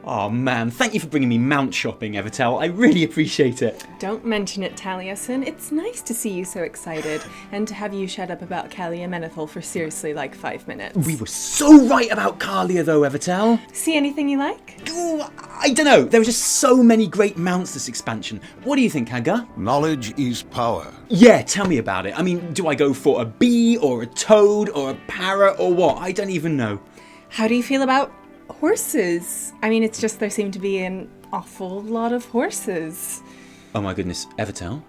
Oh man, thank you for bringing me mount shopping, Evitel. I really appreciate it. Don't mention it, Taliesin. It's nice to see you so excited, and to have you shut up about Kalia Menethil for seriously like 5 minutes. We were so right about Kalia though, Evitel. See anything you like? Ooh, I don't know, there were just so many great mounts this expansion. What do you think, Hagar? Knowledge is power. Yeah, tell me about it. I mean, do I go for a bee, or a toad, or a parrot, or what? I don't even know. How do you feel about horses? I mean, it's just there seem to be an awful lot of horses. Oh my goodness, Evitel?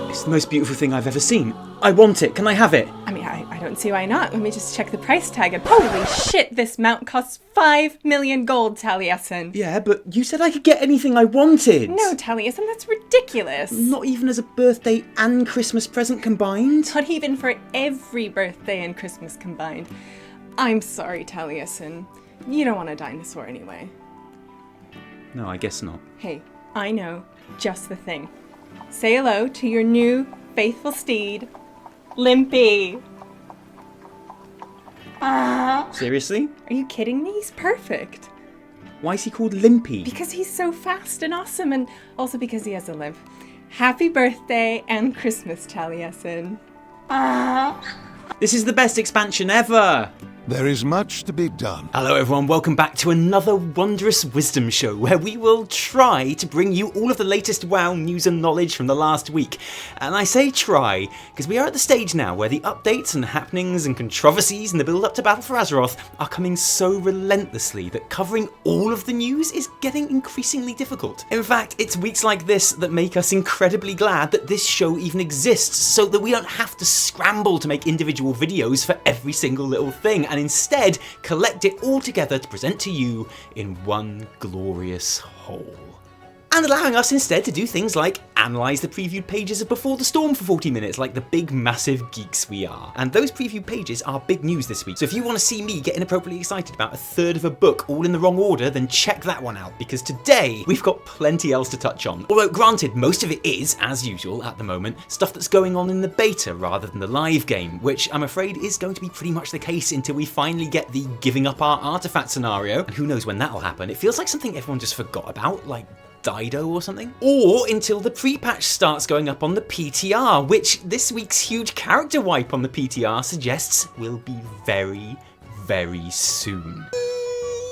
It's the most beautiful thing I've ever seen. I want it. Can I have it? I mean, I don't see why not. Let me just check the price tag. And holy shit, this mount costs 5 million gold, Taliesin. Yeah, but you said I could get anything I wanted. No, Taliesin, that's ridiculous. Not even as a birthday and Christmas present combined? Not even for every birthday and Christmas combined. I'm sorry, Taliesin. You don't want a dinosaur anyway. No, I guess not. Hey, I know just the thing. Say hello to your new faithful steed, Limpy. Seriously? Are you kidding me? He's perfect. Why is he called Limpy? Because he's so fast and awesome, and also because he has a limp. Happy birthday and Christmas, Taliesin. This is the best expansion ever! There is much to be done. Hello everyone, welcome back to another Wondrous Wisdomshow, where we will try to bring you all of the latest WoW news and knowledge from the last week. And I say try, because we are at the stage now where the updates and happenings and controversies and the build up to Battle for Azeroth are coming so relentlessly that covering all of the news is getting increasingly difficult. In fact, it's weeks like this that make us incredibly glad that this show even exists, so that we don't have to scramble to make individual videos for every single little thing, and instead collect it all together to present to you in one glorious whole. And allowing us instead to do things like analyse the previewed pages of Before the Storm for 40 minutes like the big massive geeks we are. And those previewed pages are big news this week, so if you want to see me get inappropriately excited about a third of a book all in the wrong order, then check that one out, because today we've got plenty else to touch on. Although granted, most of it is, as usual at the moment, stuff that's going on in the beta rather than the live game, which I'm afraid is going to be pretty much the case until we finally get the giving up our artifact scenario, and who knows when that'll happen. It feels like something everyone just forgot about, like Dido or something? Or until the pre-patch starts going up on the PTR, which this week's huge character wipe on the PTR suggests will be very, very soon.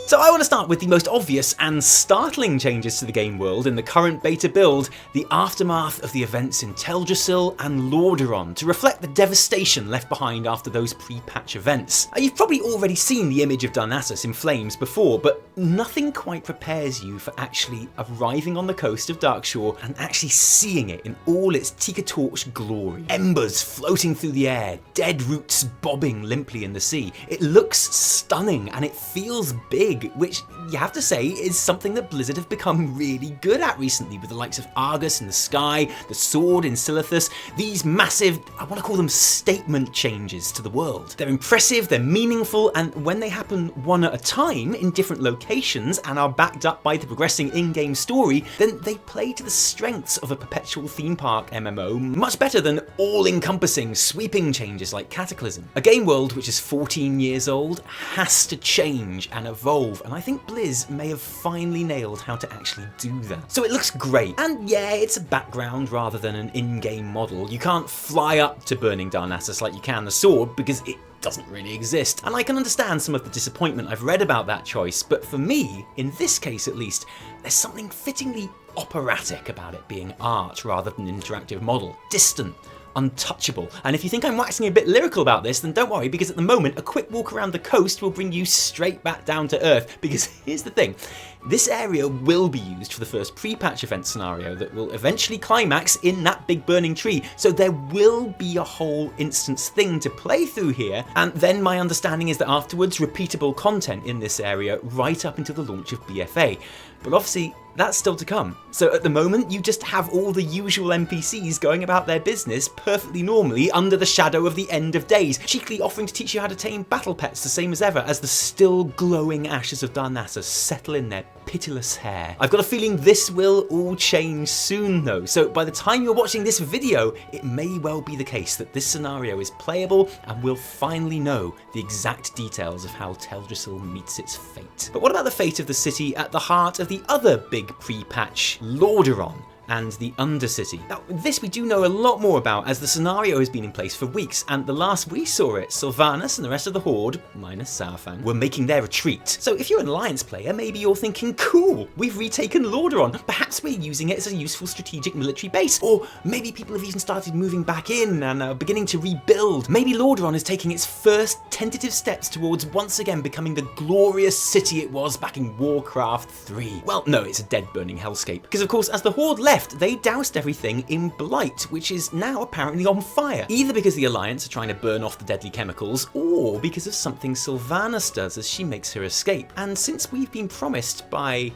So I want to start with the most obvious and startling changes to the game world in the current beta build, the aftermath of the events in Teldrassil and Lordaeron, to reflect the devastation left behind after those pre-patch events. You've probably already seen the image of Darnassus in flames before, but nothing quite prepares you for actually arriving on the coast of Darkshore and actually seeing it in all its Tika-torch glory. Embers floating through the air, dead roots bobbing limply in the sea. It looks stunning and it feels big, which you have to say is something that Blizzard have become really good at recently, with the likes of Argus in the sky, the sword in Silithus, these massive, I want to call them statement changes to the world. They're impressive, they're meaningful, and when they happen one at a time in different locations and are backed up by the progressing in-game story, then they play to the strengths of a perpetual theme park MMO much better than all-encompassing, sweeping changes like Cataclysm. A game world which is 14 years old has to change and evolve, and I think Blizz may have finally nailed how to actually do that. So it looks great, and yeah, it's a background rather than an in-game model. You can't fly up to burning Darnassus like you can the sword, because it doesn't really exist, and I can understand some of the disappointment I've read about that choice, but for me, in this case at least, there's something fittingly operatic about it being art rather than an interactive model. Distant, untouchable. And if you think I'm waxing a bit lyrical about this, then don't worry, because at the moment a quick walk around the coast will bring you straight back down to earth, because here's the thing, this area will be used for the first pre-patch event scenario that will eventually climax in that big burning tree, so there will be a whole instance thing to play through here, and then my understanding is that afterwards repeatable content in this area right up until the launch of BfA. But obviously that's still to come. So at the moment you just have all the usual NPCs going about their business perfectly normally under the shadow of the end of days, cheekily offering to teach you how to tame battle pets the same as ever as the still glowing ashes of Darnassus settle in their pitiless hair. I've got a feeling this will all change soon though, so by the time you're watching this video, it may well be the case that this scenario is playable and we'll finally know the exact details of how Teldrassil meets its fate. But what about the fate of the city at the heart of the other big pre-patch, Lordaeron? And the Undercity. Now, this we do know a lot more about as the scenario has been in place for weeks, and the last we saw it, Sylvanas and the rest of the Horde, minus Sourfang, were making their retreat. So if you're an Alliance player, maybe you're thinking, cool, we've retaken Lordaeron, perhaps we're using it as a useful strategic military base, or maybe people have even started moving back in and are beginning to rebuild. Maybe Lordaeron is taking its first tentative steps towards once again becoming the glorious city it was back in Warcraft 3. Well, no, it's a dead burning hellscape, because of course as the Horde left, they doused everything in blight, which is now apparently on fire. Either because the Alliance are trying to burn off the deadly chemicals, or because of something Sylvanas does as she makes her escape. And since we've been promised by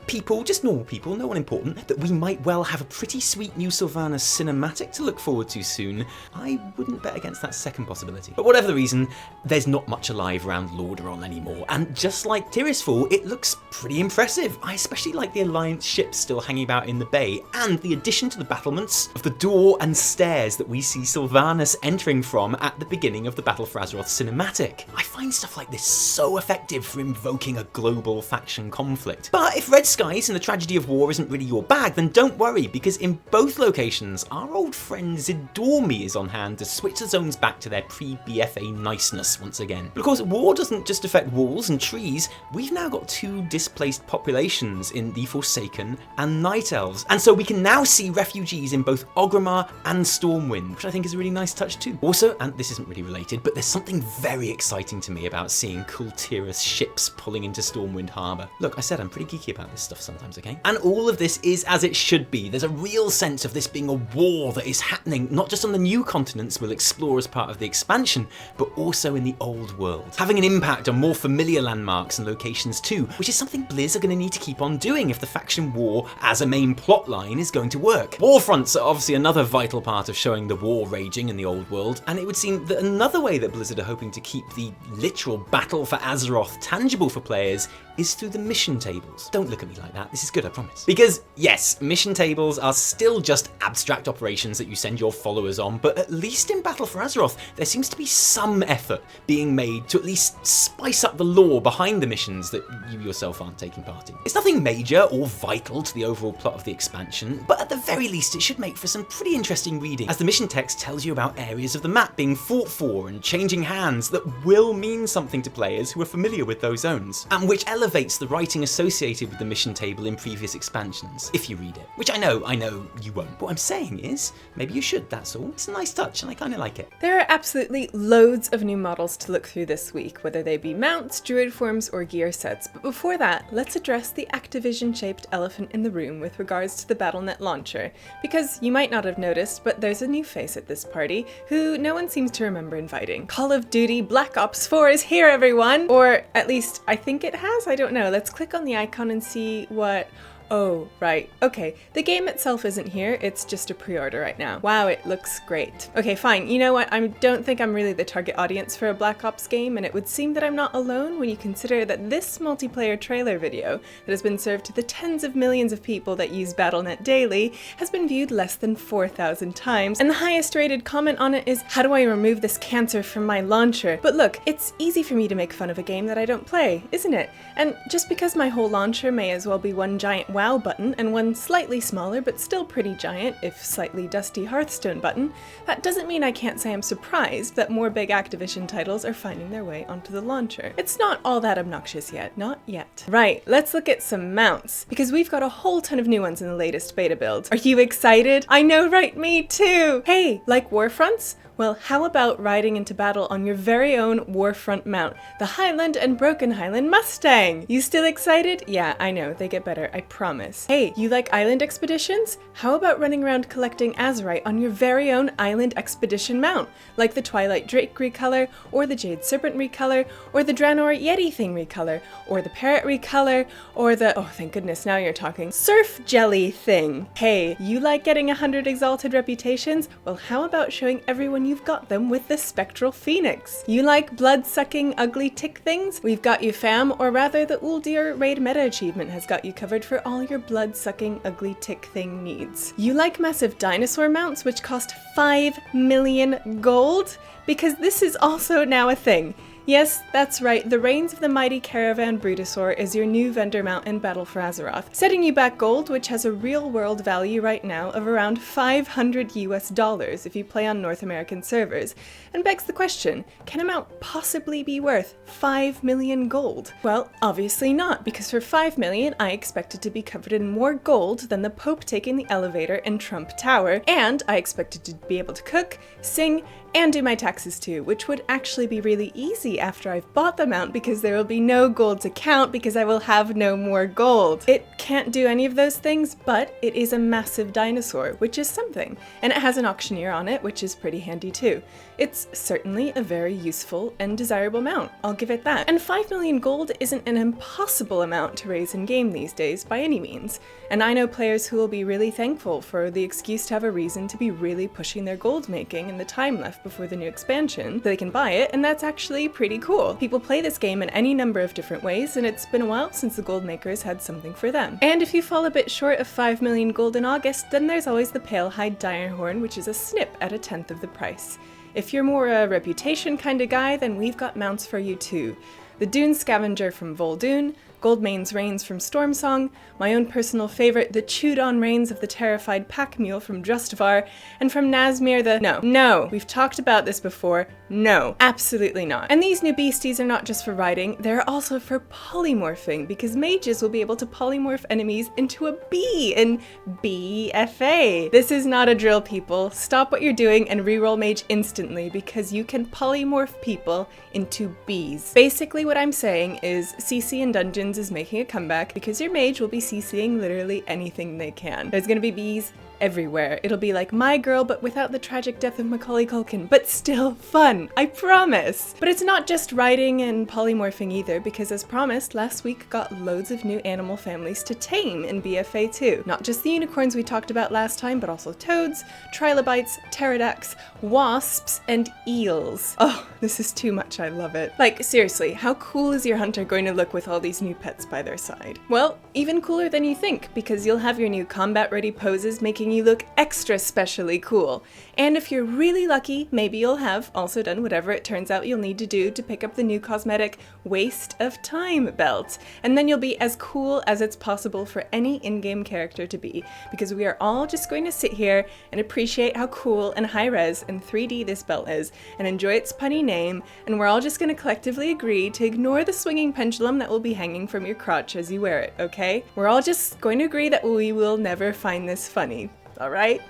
people, just normal people, no one important, that we might well have a pretty sweet new Sylvanas cinematic to look forward to soon, I wouldn't bet against that second possibility. But whatever the reason, there's not much alive around Lordaeron anymore, and just like Tirisfal, it looks pretty impressive. I especially like the Alliance ships still hanging about in the bay, and the addition to the battlements of the door and stairs that we see Sylvanas entering from at the beginning of the Battle for Azeroth cinematic. I find stuff like this so effective for invoking a global faction conflict. But if Red Skies and the tragedy of war isn't really your bag, then don't worry, because in both locations, our old friend Zidormi is on hand to switch the zones back to their pre-BfA niceness once again. But of course, war doesn't just affect walls and trees. We've now got two displaced populations in the Forsaken and Night Elves, and so we can now see refugees in both Orgrimmar and Stormwind, which I think is a really nice touch too. Also, and this isn't really related, but there's something very exciting to me about seeing Kul Tiras ships pulling into Stormwind Harbour. Look, I said I'm pretty geeky about this stuff sometimes, okay? And all of this is as it should be. There's a real sense of this being a war that is happening not just on the new continents we'll explore as part of the expansion, but also in the old world, having an impact on more familiar landmarks and locations too, which is something Blizz are going to need to keep on doing if the faction war as a main plot line is going to work. Warfronts are obviously another vital part of showing the war raging in the old world, and it would seem that another way that Blizzard are hoping to keep the literal battle for Azeroth tangible for players is through the mission tables. Don't look at me like that, this is good, I promise. Because yes, mission tables are still just abstract operations that you send your followers on, but at least in Battle for Azeroth, there seems to be some effort being made to at least spice up the lore behind the missions that you yourself aren't taking part in. It's nothing major or vital to the overall plot of the expansion, but at the very least it should make for some pretty interesting reading, as the mission text tells you about areas of the map being fought for and changing hands that will mean something to players who are familiar with those zones, and which elevates the writing associated with the mission table in previous expansions, if you read it. Which I know you won't. What I'm saying is, maybe you should, that's all. It's a nice touch and I kinda like it. There are absolutely loads of new models to look through this week, whether they be mounts, druid forms, or gear sets. But before that, let's address the Activision-shaped elephant in the room with regards to the BattleNet launcher. Because you might not have noticed, but there's a new face at this party who no one seems to remember inviting. Call of Duty Black Ops 4 is here, everyone! Or at least I think it has, I don't know. Let's click on the icon and see what... Oh, right. Okay, the game itself isn't here, it's just a pre-order right now. Wow, it looks great. Okay, fine. You know what? I don't think I'm really the target audience for a Black Ops game, and it would seem that I'm not alone when you consider that this multiplayer trailer video that has been served to the tens of millions of people that use BattleNet daily has been viewed less than 4,000 times, and the highest rated comment on it is, how do I remove this cancer from my launcher? But look, it's easy for me to make fun of a game that I don't play, isn't it? And just because my whole launcher may as well be one giant WoW button and one slightly smaller but still pretty giant, if slightly dusty Hearthstone button, that doesn't mean I can't say I'm surprised that more big Activision titles are finding their way onto the launcher. It's not all that obnoxious yet, not yet. Right, let's look at some mounts, because we've got a whole ton of new ones in the latest beta build. Are you excited? I know, right? Me too! Hey, like Warfronts? Well, how about riding into battle on your very own Warfront mount, the Highland and Broken Highland Mustang? You still excited? Yeah, I know, they get better, I promise. Hey, you like island expeditions? How about running around collecting Azerite on your very own island expedition mount, like the Twilight Drake recolor, or the Jade Serpent recolor, or the Draenor Yeti thing recolor, or the Parrot recolor, or the, oh thank goodness, now you're talking, Surf Jelly thing. Hey, you like getting 100 exalted reputations? Well, how about showing everyone when you've got them with the Spectral Phoenix. You like blood-sucking ugly tick things? We've got you fam, or rather the Uldir Raid Meta Achievement has got you covered for all your blood-sucking ugly tick thing needs. You like massive dinosaur mounts which cost 5 million gold? Because this is also now a thing. Yes, that's right, the Reigns of the Mighty Caravan Brutosaur is your new vendor mount in Battle for Azeroth, setting you back gold, which has a real-world value right now of around $500 US if you play on North American servers, and begs the question, can a mount possibly be worth 5 million gold? Well, obviously not, because for 5 million I expect it to be covered in more gold than the Pope taking the elevator in Trump Tower, and I expect it to be able to cook, sing, and do my taxes too, which would actually be really easy after I've bought the mount because there will be no gold to count because I will have no more gold. It can't do any of those things, but it is a massive dinosaur, which is something, and it has an auctioneer on it, which is pretty handy too. It's certainly a very useful and desirable mount, I'll give it that. And 5 million gold isn't an impossible amount to raise in game these days by any means, and I know players who will be really thankful for the excuse to have a reason to be really pushing their gold making in the time left before the new expansion, so they can buy it, and that's actually pretty cool. People play this game in any number of different ways, and it's been a while since the gold makers had something for them. And if you fall a bit short of 5 million gold in August, then there's always the Palehide Direhorn, which is a snip at 1/10 of the price. If you're more a reputation kind of guy, then we've got mounts for you too. The Dune Scavenger from Vol'dun, Goldmane's Reins from Stormsong, my own personal favourite, the chewed-on reins of the terrified pack mule from Drustvar, and from Nazmir the— No, we've talked about this before. No, absolutely not. And these new beasties are not just for riding, they're also for polymorphing, because mages will be able to polymorph enemies into a bee in BFA. This is not a drill, people. Stop what you're doing and reroll mage instantly, because you can polymorph people into bees. Basically what I'm saying is CC in dungeons is making a comeback because your mage will be CCing literally anything they can. There's gonna be bees everywhere. It'll be like My Girl, but without the tragic death of Macaulay Culkin, but still fun, I promise! But it's not just riding and polymorphing either, because as promised, last week got loads of new animal families to tame in BfA too. Not just the unicorns we talked about last time, but also toads, trilobites, pterodax, wasps, and eels. Oh, this is too much, I love it. Like, seriously, how cool is your hunter going to look with all these new pets by their side? Well, even cooler than you think, because you'll have your new combat-ready poses making you look extra specially cool. And if you're really lucky, maybe you'll have also done whatever it turns out you'll need to do to pick up the new cosmetic Waste of Time belt. And then you'll be as cool as it's possible for any in-game character to be, because we are all just going to sit here and appreciate how cool and high-res and 3D this belt is, and enjoy its punny name, and we're all just going to collectively agree to ignore the swinging pendulum that will be hanging from your crotch as you wear it, okay? We're all just going to agree that we will never find this funny. Alright?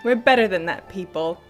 We're better than that, people.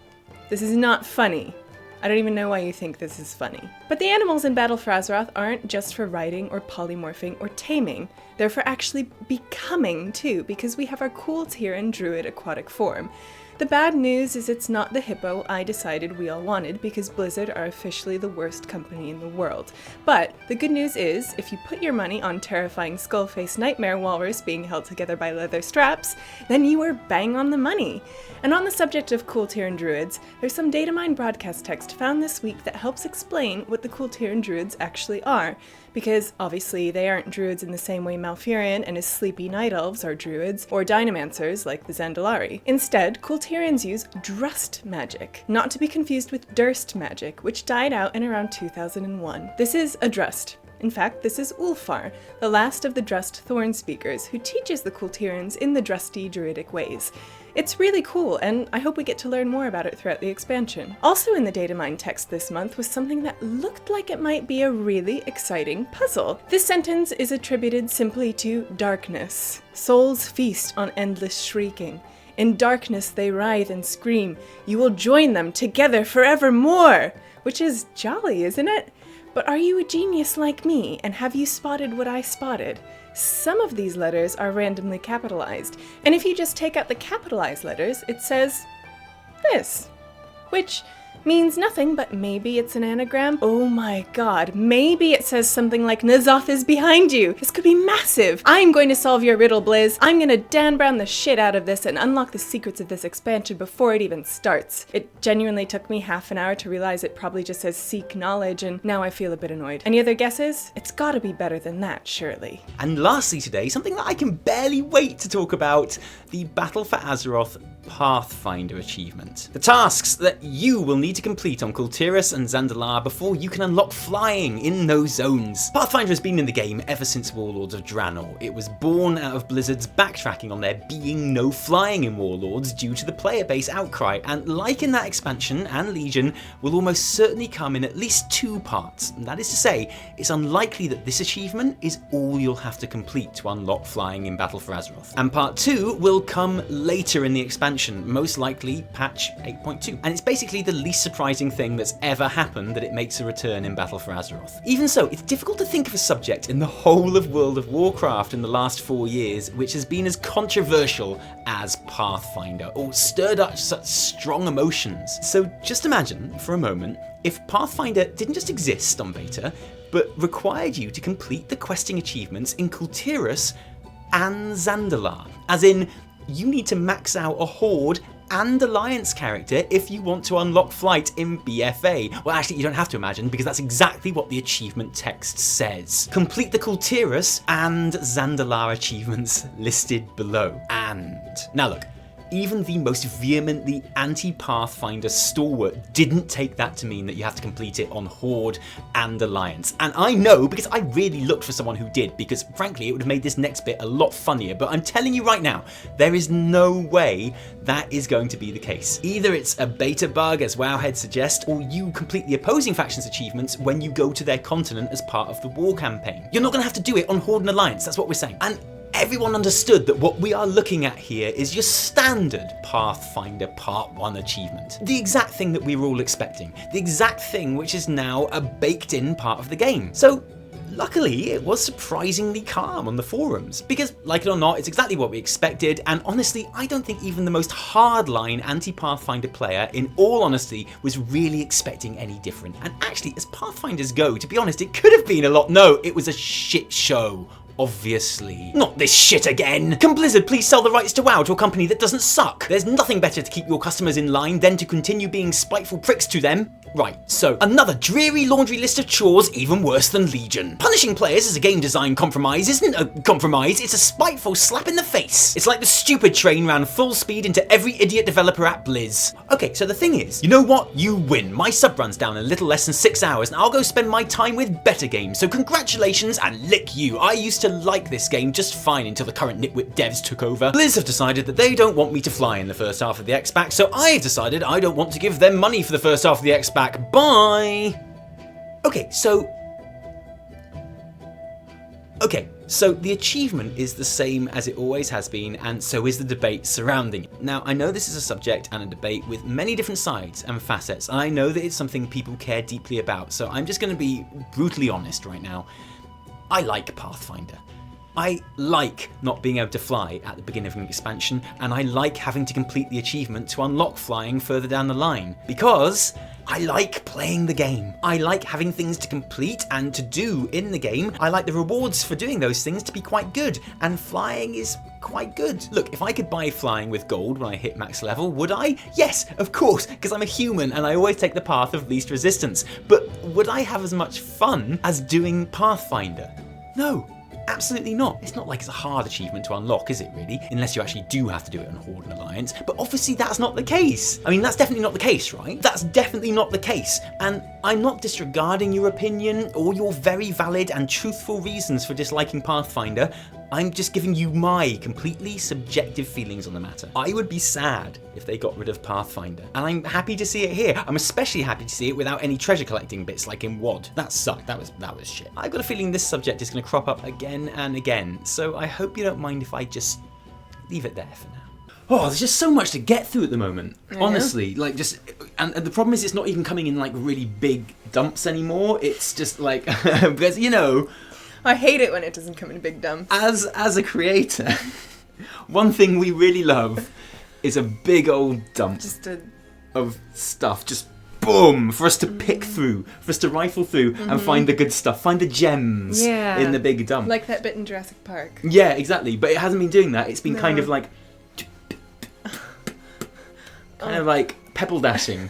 This is not funny. I don't even know why you think this is funny. But the animals in Battle for Azeroth aren't just for riding or polymorphing or taming. They're for actually becoming too, because we have our Kul Tiras druid aquatic form. The bad news is it's not the hippo I decided we all wanted, because Blizzard are officially the worst company in the world. But the good news is, if you put your money on terrifying skull-faced nightmare walrus being held together by leather straps, then you are bang on the money. And on the subject of Kul Tiras druids, there's some datamine broadcast text found this week that helps explain what the Kul Tiras druids actually are. Because obviously they aren't druids in the same way Malfurion and his sleepy night elves are druids, or dynomancers like the Zandalari. Instead, Kul Tiras use Drust magic, not to be confused with Durst magic, which died out in around 2001. This is a Drust. In fact, this is Ulfar, the last of the Drust Thorn Speakers, who teaches the Kul Tiras in the Drusty druidic ways. It's really cool, and I hope we get to learn more about it throughout the expansion. Also in the datamine text this month was something that looked like it might be a really exciting puzzle. This sentence is attributed simply to darkness. Souls feast on endless shrieking. In darkness they writhe and scream. You will join them together forevermore! Which is jolly, isn't it? But are you a genius like me, and have you spotted what I spotted? Some of these letters are randomly capitalized, and if you just take out the capitalized letters, it says this. Which, means nothing, but maybe it's an anagram. Oh my god, maybe it says something like N'Zoth is behind you. This could be massive. I'm going to solve your riddle, Blizz. I'm gonna Dan Brown the shit out of this and unlock the secrets of this expansion before it even starts. It genuinely took me half an hour to realize it probably just says seek knowledge, and now I feel a bit annoyed. Any other guesses? It's gotta be better than that, surely. And lastly today, something that I can barely wait to talk about, the Battle for Azeroth Pathfinder achievement. The tasks that you will need to complete on Kul Tiras and Zandalar before you can unlock flying in those zones. Pathfinder has been in the game ever since Warlords of Draenor. It was born out of Blizzard's backtracking on there being no flying in Warlords due to the player base outcry, and like in that expansion and Legion, will almost certainly come in at least 2 parts. And that is to say, it's unlikely that this achievement is all you'll have to complete to unlock flying in Battle for Azeroth. And part 2 will come later in the expansion, most likely patch 8.2. And it's basically the least surprising thing that's ever happened that it makes a return in Battle for Azeroth. Even so, it's difficult to think of a subject in the whole of World of Warcraft in the last 4 years which has been as controversial as Pathfinder, or stirred up such strong emotions. So just imagine, for a moment, if Pathfinder didn't just exist on beta, but required you to complete the questing achievements in Kul Tiras and Zandalar. As in, you need to max out a Horde and Alliance character if you want to unlock flight in BfA. Well, actually, you don't have to imagine, because that's exactly what the achievement text says. Complete the Kul Tiras and Zandalar achievements listed below. And now look, even the most vehemently anti-Pathfinder stalwart didn't take that to mean that you have to complete it on Horde and Alliance. And I know, because I really looked for someone who did, because frankly it would have made this next bit a lot funnier, but I'm telling you right now, there is no way that is going to be the case. Either it's a beta bug, as Wowhead suggests, or you complete the opposing faction's achievements when you go to their continent as part of the war campaign. You're not going to have to do it on Horde and Alliance, that's what we're saying. And everyone understood that what we are looking at here is your standard Pathfinder Part 1 achievement. The exact thing that we were all expecting. The exact thing which is now a baked-in part of the game. So, luckily, it was surprisingly calm on the forums, because, like it or not, it's exactly what we expected, and honestly, I don't think even the most hardline anti-Pathfinder player, in all honesty, was really expecting any different. And actually, as Pathfinders go, to be honest, it could have been a lot. No, it was a shit show. Obviously. Not this shit again! Can Blizzard please sell the rights to WoW to a company that doesn't suck? There's nothing better to keep your customers in line than to continue being spiteful pricks to them. Right, so another dreary laundry list of chores even worse than Legion. Punishing players as a game design compromise isn't a compromise, it's a spiteful slap in the face. It's like the stupid train ran full speed into every idiot developer at Blizz. Okay, so the thing is, you know what? You win. My sub runs down in a little less than 6 hours and I'll go spend my time with better games, so congratulations and lick you. I used to like this game just fine until the current nitwit devs took over. Blizz have decided that they don't want me to fly in the first half of the X-Pack, so I've decided I don't want to give them money for the first half of the X-Pack. Bye! Okay, so the achievement is the same as it always has been, and so is the debate surrounding it. Now, I know this is a subject and a debate with many different sides and facets, and I know that it's something people care deeply about, so I'm just going to be brutally honest right now. I like Pathfinder. I like not being able to fly at the beginning of an expansion, and I like having to complete the achievement to unlock flying further down the line, because I like playing the game. I like having things to complete and to do in the game. I like the rewards for doing those things to be quite good, and flying is quite good. Look, if I could buy flying with gold when I hit max level, would I? Yes, of course, because I'm a human and I always take the path of least resistance. But would I have as much fun as doing Pathfinder? No. Absolutely not. It's not like it's a hard achievement to unlock, is it really? Unless you actually do have to do it on Horde and Alliance. But obviously that's not the case. I mean, that's definitely not the case, right? That's definitely not the case. And I'm not disregarding your opinion or your very valid and truthful reasons for disliking Pathfinder. I'm just giving you my completely subjective feelings on the matter. I would be sad if they got rid of Pathfinder, and I'm happy to see it here. I'm especially happy to see it without any treasure collecting bits like in WoD. That sucked, that was shit. I've got a feeling this subject is going to crop up again and again, so I hope you don't mind if I just leave it there for now. Oh, there's just so much to get through at the moment. Honestly, like and the problem is it's not even coming in like really big dumps anymore. It's just like, because, you know, I hate it when it doesn't come in big dumps. As a creator, one thing we really love is a big old dump of stuff just boom, for us to pick through, for us to rifle through and find the good stuff, find the gems in the big dump. Like that bit in Jurassic Park. Yeah, exactly. But it hasn't been doing that. It's been kind of like... kind of like pebble dashing.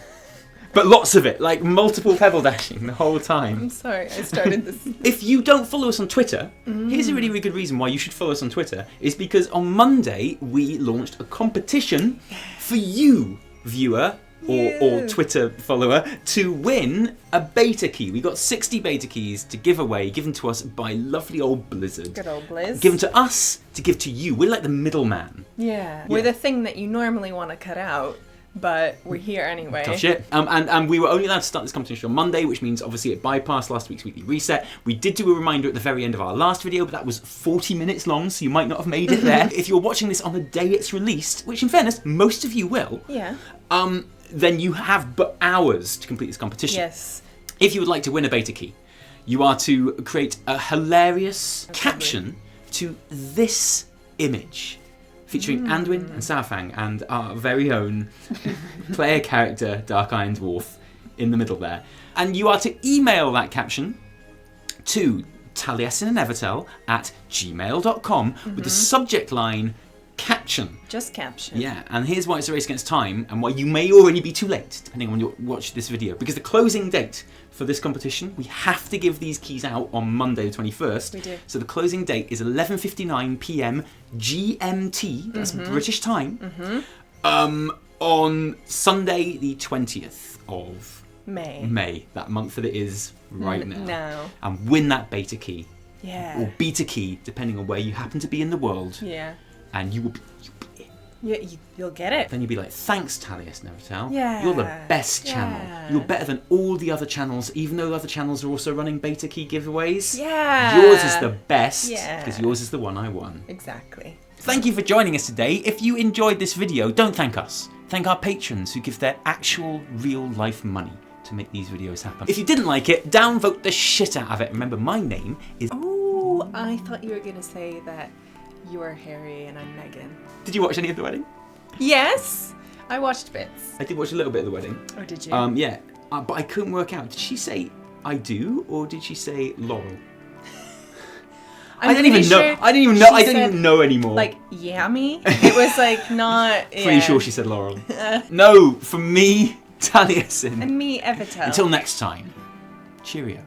But lots of it, like multiple pebble dashing the whole time. I'm sorry, I started this. If you don't follow us on Twitter, here's a really, really good reason why you should follow us on Twitter, is because on Monday we launched a competition for you, viewer or Twitter follower, to win a beta key. We got 60 beta keys to give away, given to us by lovely old Blizzard. Good old Blizz. Given to us to give to you. We're like the middleman. Yeah. We're the thing that you normally want to cut out. But we're here anyway. Tough shit. And we were only allowed to start this competition on Monday, which means obviously it bypassed last week's weekly reset. We did do a reminder at the very end of our last video, but that was 40 minutes long, so you might not have made it there. If you're watching this on the day it's released, which in fairness, most of you will, then you have but hours to complete this competition. Yes. If you would like to win a beta key, you are to create a hilarious caption to this image, featuring Anduin and Saurfang and our very own player character, Dark Iron Dwarf, in the middle there. And you are to email that caption to Taliesin and Evitel at gmail.com with the subject line caption. Just caption. Yeah, and here's why it's a race against time and why you may already be too late, depending on when you watch this video. Because the closing date for this competition, we have to give these keys out on Monday the 21st. We do. So the closing date is 11:59 p.m. GMT, that's British time, on Sunday the 20th of May, that month that it is right now. And win that beta key. Yeah. Or beta key, depending on where you happen to be in the world. Yeah. And you will be You'll get it. Then you'll be like, thanks, Taliesin and Evitel. Yeah. You're the best channel. Yeah. You're better than all the other channels, even though other channels are also running beta key giveaways. Yeah. Yours is the best, Yeah. because yours is the one I won. Exactly. Thank you for joining us today. If you enjoyed this video, don't thank us. Thank our patrons who give their actual, real-life money to make these videos happen. If you didn't like it, downvote the shit out of it. Remember, my name is... Oh, I thought you were going to say that you're Harry and I'm Megan. Did you watch any of The Wedding? Yes! I watched bits. I did watch a little bit of The Wedding. Oh, did you? Yeah, but I couldn't work out. Did she say I do, or did she say Laurel? I didn't even know. I didn't even know anymore. Like yummy. It was like not. Pretty sure she said Laurel. No, from me, Taliesin. And me, Evitel. Until next time, cheerio.